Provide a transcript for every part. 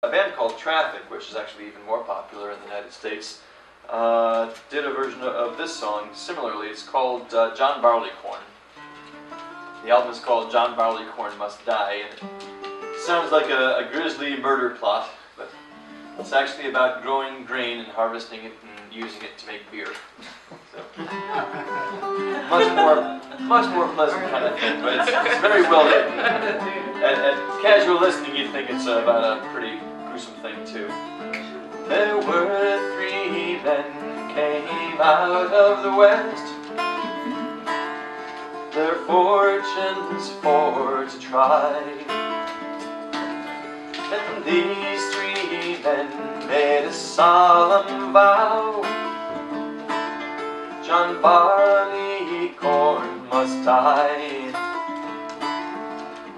A band called Traffic, which is actually even more popular in the United States, did a version of this song similarly. It's called John Barleycorn. The album is called John Barleycorn Must Die, and it sounds like a grisly murder plot, but it's actually about growing grain and harvesting it and using it to make beer. So, much more pleasant kind of thing, but it's very well written. At casual listening, you'd think it's about a pretty gruesome thing too. There were 3 men came out of the west, their fortunes for to try. And these 3 men made a solemn vow: John Barleycorn must die.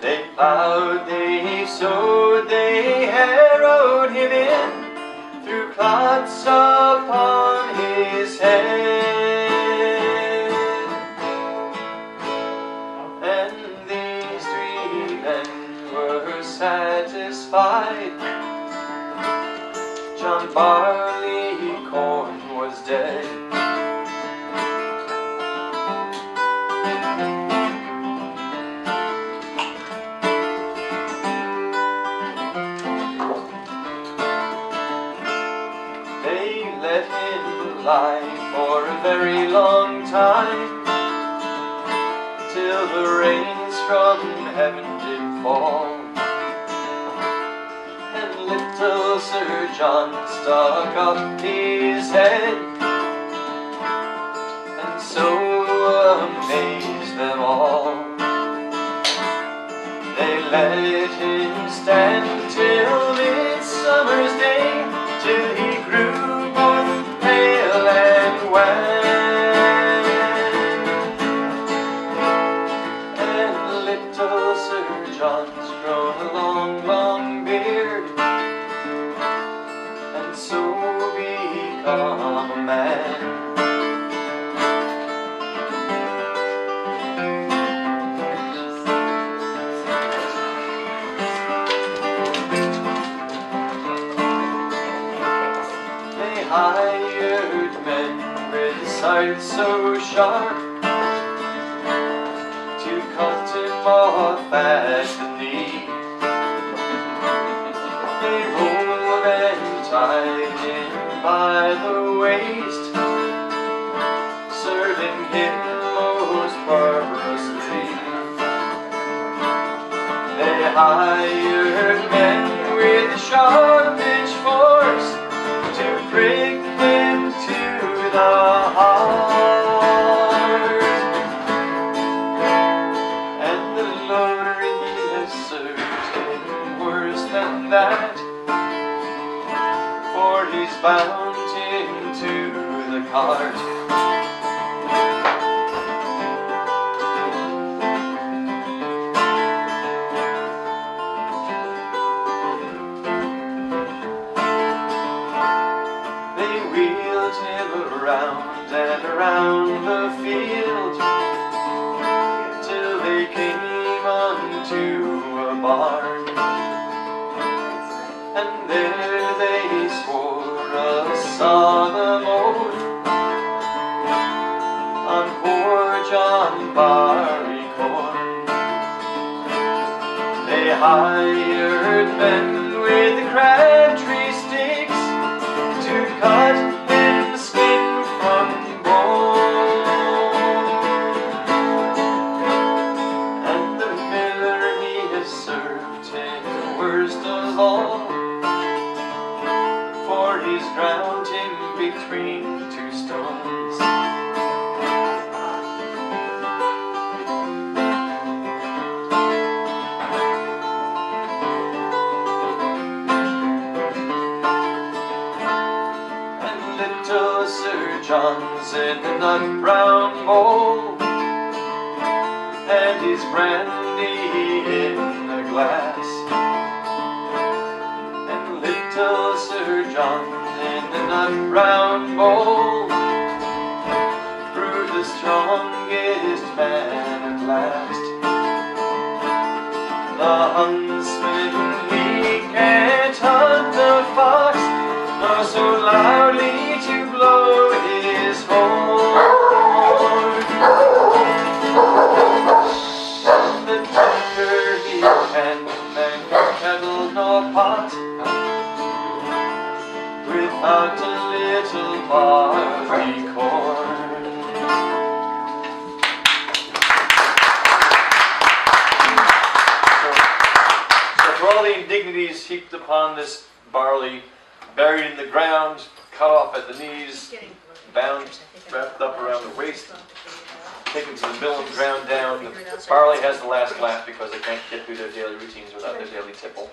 They plowed, they sowed, they harrowed him in, threw clods upon his head. And these 3 men were satisfied. John Barleycorn was dead. Let him lie for a very long time, till the rains from heaven did fall, and little Sir John stuck up his head, and so amazed them all. They let him stand till midsummer's day, till he grew pale and wan. And little Sir John's grown a long, long beard, and so become a man. Hired men with sight so sharp to cut him off at the knee. They rolled and tied him by the waist, serving him most barbarously. They hired men with sharp pitchforks to prick him to the heart, and the loader he has served him worse than that, for he's bound into the cart. Around and around the field, till they came unto a barn, and there they swore a solemn oath on poor John Barleycorn. They hired men with the crabtree sticks to cut skin from bone, and the miller he has served him worst of all, for he's drowned him between 2 stones. Little Sir John's in the nut brown bowl, and his brandy in a glass. And little Sir John in the nut brown bowl grew the strongest man at last. The huntsman he can't hunt, husband hunter, he can man nor kettle nor pot without a little barleycorn. So for all the indignities heaped upon this barley, buried in the ground, cut off at the knees, bound, wrapped up around the waist, taken to the mill and ground down, the barley has the last laugh because they can't get through their daily routines without their daily tipple.